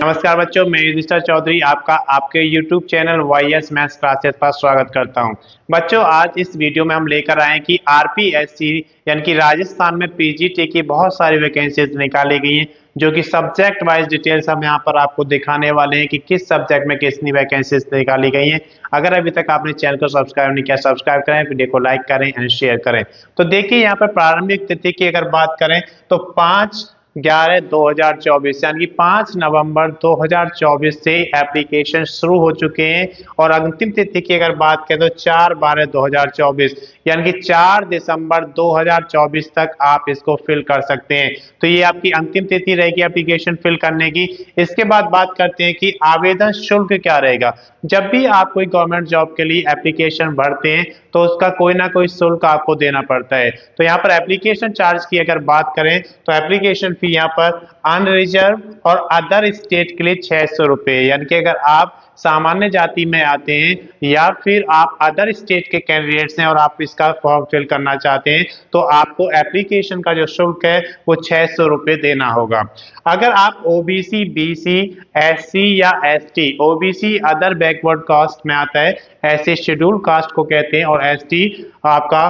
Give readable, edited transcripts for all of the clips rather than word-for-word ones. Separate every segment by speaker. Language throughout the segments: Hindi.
Speaker 1: नमस्कार बच्चों, मैं युधिष्ठिर चौधरी आपका आपके YouTube channel YS maths classes पर स्वागत करता हूं। बच्चों, आज इस वीडियो में हम लेकर आए कि RPSC यानी कि राजस्थान में PGT की बहुत सारी वैकेंसीज निकाली गई हैं, जो कि सब्जेक्ट वाइज डिटेल्स हम यहां पर आपको दिखाने वाले हैं कि किस सब्जेक्ट में कितनी वैकेंसीज निकाली गई हैं। अगर अभी तक आपने चैनल को सब्सक्राइब नहीं किया, सब्सक्राइब करें, वीडियो को लाइक करें एंड शेयर करें। तो देखिए, यहाँ पर प्रारंभिक तिथि की अगर बात करें तो 5/11/2024 यानी कि 5 नवंबर 2024 से एप्लीकेशन शुरू हो चुके हैं और अंतिम तिथि की अगर बात करें तो 4/12/2024 यानी कि 4 दिसंबर 2024 तक आप इसको फिल कर सकते हैं। तो ये आपकी अंतिम तिथि रहेगी एप्लीकेशन फिल करने की। इसके बाद बात करते हैं कि आवेदन शुल्क क्या रहेगा। जब भी आप कोई गवर्नमेंट जॉब के लिए एप्लीकेशन भरते हैं तो उसका कोई ना कोई शुल्क आपको देना पड़ता है। तो यहाँ पर एप्लीकेशन चार्ज की अगर बात करें तो एप्लीकेशन फी यहाँ पर अनरिजर्व और अदर स्टेट के लिए 600 रुपये, यानी कि अगर आप सामान्य जाति में आते हैं या फिर आप अदर स्टेट के कैंडिडेट्स हैं और आप इसका फॉर्म फिल करना चाहते हैं तो आपको एप्लीकेशन का जो शुल्क है वो 600 रुपये देना होगा। अगर आप ओबीसी, बीसी, एससी या ST, OBC other backward caste में आता है, ऐसे शेड्यूल कास्ट को कहते हैं, और एसटी आपका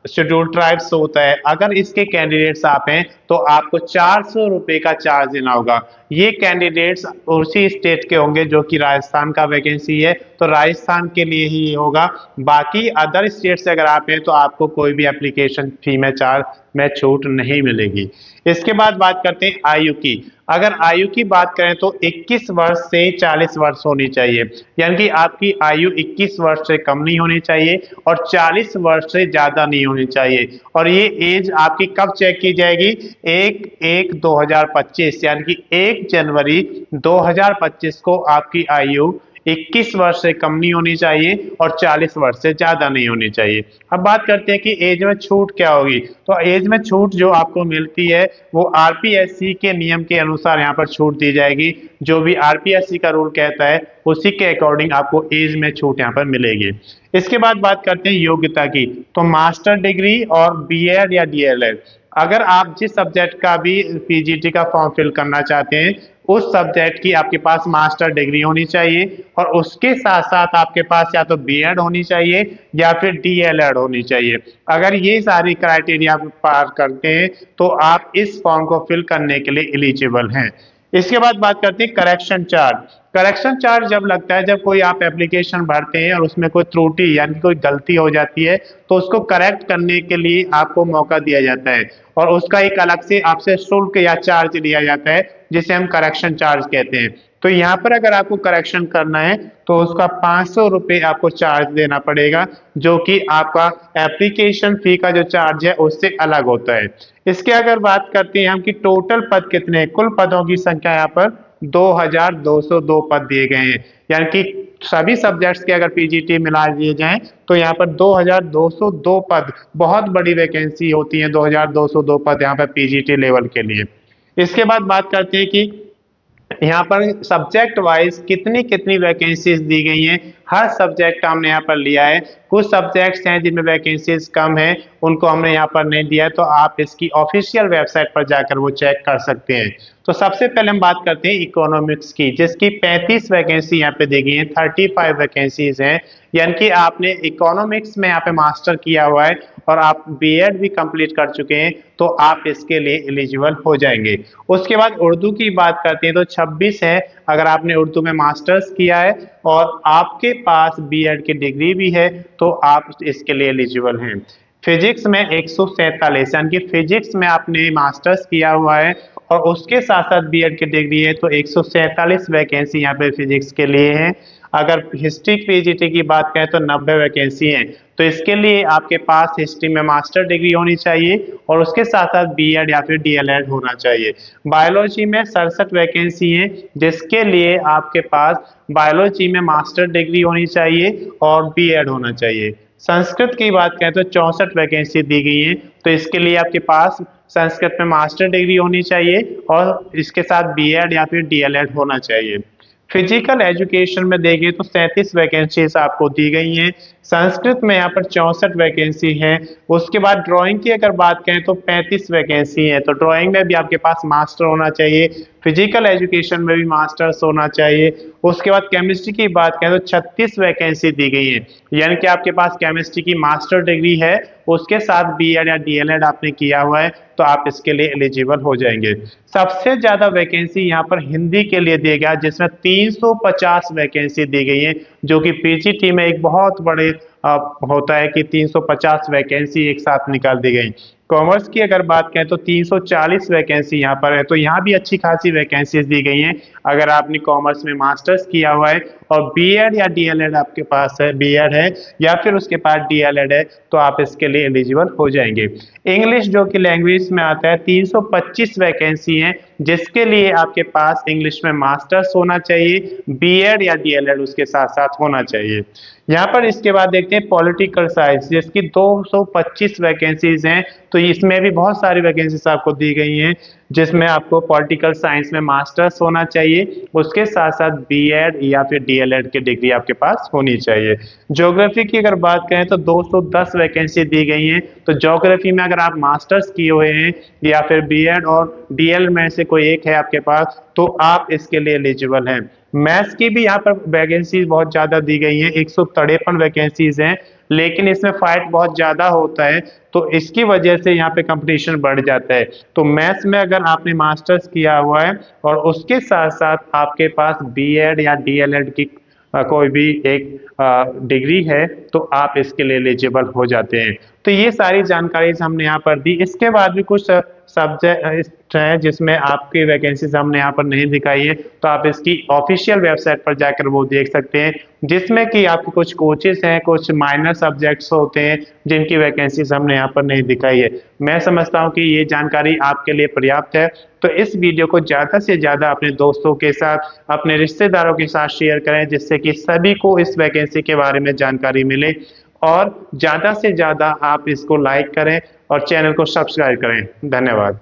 Speaker 1: शेड्यूल ट्राइब्स होता है। अगर इसके कैंडिडेट्स आप हैं तो आपको 400 रुपये का चार्ज देना होगा। ये कैंडिडेट्स उसी स्टेट के होंगे जो कि राजस्थान का वैकेंसी है, तो राजस्थान के लिए ही होगा। बाकी अदर स्टेट से अगर आप हैं तो आपको कोई भी एप्लीकेशन फी में चार्ज में छूट नहीं मिलेगी। इसके बाद बात करते हैं आयु की। अगर आयु की बात करें तो 21 वर्ष से 40 वर्ष होनी चाहिए, यानी कि आपकी आयु 21 वर्ष से कम नहीं होनी चाहिए और 40 वर्ष से ज्यादा नहीं होनी चाहिए। और ये एज आपकी कब चेक की जाएगी? 1/1/2025 यानी कि 1 जनवरी 2025 को आपकी आयु 21 वर्ष से कम नहीं होनी चाहिए और 40 वर्ष से ज्यादा नहीं होनी चाहिए। अब बात करते हैं कि एज में छूट क्या होगी। तो एज में छूट जो आपको मिलती है वो आरपीएससी के नियम के अनुसार यहाँ पर छूट दी जाएगी। जो भी आरपीएससी का रूल कहता है उसी के अकॉर्डिंग आपको एज में छूट यहाँ पर मिलेगी। इसके बाद बात करते हैं योग्यता की। तो मास्टर डिग्री और बीएड या डीएलएड, अगर आप जिस सब्जेक्ट का भी पीजीटी का फॉर्म फिल करना चाहते हैं उस सब्जेक्ट की आपके पास मास्टर डिग्री होनी चाहिए और उसके साथ साथ आपके पास या तो बीएड होनी चाहिए या फिर डीएलएड होनी चाहिए। अगर ये सारी क्राइटेरिया पार करते हैं तो आप इस फॉर्म को फिल करने के लिए एलिजिबल हैं। इसके बाद बात करते हैं करेक्शन चार्ज। करेक्शन चार्ज जब लगता है जब कोई आप एप्लीकेशन भरते हैं और उसमें कोई त्रुटि यानी कोई गलती हो जाती है तो उसको करेक्ट करने के लिए आपको मौका दिया जाता है और उसका एक अलग से आपसे शुल्क या चार्ज लिया जाता है जिसे हम करेक्शन चार्ज कहते हैं। तो यहाँ पर अगर आपको करेक्शन करना है तो उसका 500 रुपये आपको चार्ज देना पड़ेगा, जो कि आपका एप्लीकेशन फी का जो चार्ज है उससे अलग होता है। इसके अगर बात करते हैं हम कि टोटल पद कितने हैं, कुल पदों की संख्या यहाँ पर 2202 पद दिए गए हैं, यानी कि सभी सब्जेक्ट्स के अगर पीजीटी मिला दिए जाएं तो यहाँ पर 2202 पद, बहुत बड़ी वैकेंसी होती है 2202 पद यहाँ पर पीजीटी लेवल के लिए। इसके बाद बात करते हैं कि यहाँ पर सब्जेक्ट वाइज कितनी कितनी वैकेंसीज दी गई हैं। हर सब्जेक्ट हमने यहाँ पर लिया है। कुछ सब्जेक्ट्स हैं जिनमें वैकेंसीज कम है, उनको हमने यहाँ पर नहीं दिया है, तो आप इसकी ऑफिशियल वेबसाइट पर जाकर वो चेक कर सकते हैं। तो सबसे पहले हम बात करते हैं इकोनॉमिक्स की, जिसकी 35 वैकेंसी यहाँ पे दी गई है, 35 वैकेंसीज हैं। यानी कि आपने इकोनॉमिक्स में यहाँ पे मास्टर किया हुआ है और आप बीएड भी कंप्लीट कर चुके हैं तो आप इसके लिए एलिजिबल हो जाएंगे। उसके बाद उर्दू की बात करते हैं तो 26 है, अगर आपने उर्दू में मास्टर्स किया है और आपके पास बीएड की डिग्री भी है तो आप इसके लिए एलिजिबल हैं। फिजिक्स में 147, यानी कि फिजिक्स में आपने मास्टर्स किया हुआ है और उसके साथ साथ बीएड की डिग्री है तो 147 वैकेंसी यहाँ पे फिजिक्स के लिए है। अगर हिस्ट्री पीजीटी की बात करें तो 90 वैकेंसी हैं, तो इसके लिए आपके पास हिस्ट्री में मास्टर डिग्री होनी चाहिए और उसके साथ साथ बीएड या फिर डीएलएड होना चाहिए। बायोलॉजी में 67 वैकेंसी हैं, जिसके लिए आपके पास बायोलॉजी में मास्टर डिग्री होनी चाहिए और बीएड होना चाहिए। संस्कृत की बात करें तो 64 वैकेंसी दी गई है, तो इसके लिए आपके पास संस्कृत में मास्टर डिग्री होनी चाहिए और इसके साथ बीएड या फिर डीएलएड होना चाहिए। फिजिकल एजुकेशन में देखें तो 37 वैकेंसीज आपको दी गई हैं। संस्कृत में यहाँ पर 64 वैकेंसी है। उसके बाद ड्राइंग की अगर बात करें तो 35 वैकेंसी है, तो ड्राइंग में भी आपके पास मास्टर होना चाहिए। फिजिकल एजुकेशन में भी मास्टर्स होना चाहिए। उसके बाद केमिस्ट्री की बात करें तो 36 वैकेंसी दी गई है, यानी कि आपके पास केमिस्ट्री की मास्टर डिग्री है, उसके साथ बीएड या डीएलएड आपने किया हुआ है तो आप इसके लिए एलिजिबल हो जाएंगे। सबसे ज्यादा वैकेंसी यहाँ पर हिंदी के लिए दिया गया, जिसमें 350 वैकेंसी दी गई है, जो कि पीजीटी में एक बहुत बड़े होता है कि 350 वैकेंसी एक साथ निकाल दी गई। कॉमर्स की अगर बात करें तो 340 वैकेंसी यहाँ पर है, तो यहाँ भी अच्छी खासी वैकेंसीज दी गई हैं। अगर आपने कॉमर्स में मास्टर्स किया हुआ है और बीएड या डीएलएड आपके पास है, बीएड है या फिर उसके पास डीएलएड है, तो आप इसके लिए एलिजिबल हो जाएंगे। इंग्लिश जो कि लैंग्वेज में आता है, 325 वैकेंसी है, जिसके लिए आपके पास इंग्लिश में मास्टर्स होना चाहिए, बीएड या डीएलएड उसके साथ साथ होना चाहिए। यहाँ पर इसके बाद देखते हैं पॉलिटिकल साइंस, जिसकी 225 वैकेंसीज हैं, तो इसमें भी बहुत सारी वैकेंसीज आपको दी गई हैं, जिसमें आपको पॉलिटिकल साइंस में मास्टर्स होना चाहिए, उसके साथ साथ बीएड या फिर डीएलएड की डिग्री आपके पास होनी चाहिए। ज्योग्राफी की अगर बात करें तो 210 वैकेंसी दी गई हैं, तो ज्योग्राफी में अगर आप मास्टर्स किए हुए हैं या फिर बीएड और डीएल में से कोई एक है आपके पास, तो आप इसके लिए एलिजिबल हैं। मैथ्स की भी यहाँ पर वैकेंसीज बहुत ज्यादा दी गई है, 153 वैकेंसीज हैं, लेकिन इसमें फाइट बहुत ज्यादा होता है, तो इसकी वजह से यहाँ पे कंपटीशन बढ़ जाता है। तो मैथ्स में अगर आपने मास्टर्स किया हुआ है और उसके साथ साथ आपके पास बीएड या डीएलएड की कोई भी एक डिग्री है, तो आप इसके लिए एलिजिबल हो जाते हैं। तो ये सारी जानकारी हमने यहाँ पर दी। इसके बाद भी कुछ सब्जेक्ट है जिसमें आपकी वैकेंसीज हमने यहाँ पर नहीं दिखाई है, तो आप इसकी ऑफिशियल वेबसाइट पर जाकर वो देख सकते हैं, जिसमें कि आपके कुछ कोचेस हैं, कुछ माइनर सब्जेक्ट्स होते हैं जिनकी वैकेंसीज हमने यहाँ पर नहीं दिखाई है। मैं समझता हूँ कि ये जानकारी आपके लिए पर्याप्त है, तो इस वीडियो को ज़्यादा से ज़्यादा अपने दोस्तों के साथ, अपने रिश्तेदारों के साथ शेयर करें, जिससे कि सभी को इस वैकेंसी के बारे में जानकारी मिले, और ज़्यादा से ज़्यादा आप इसको लाइक करें और चैनल को सब्सक्राइब करें। धन्यवाद।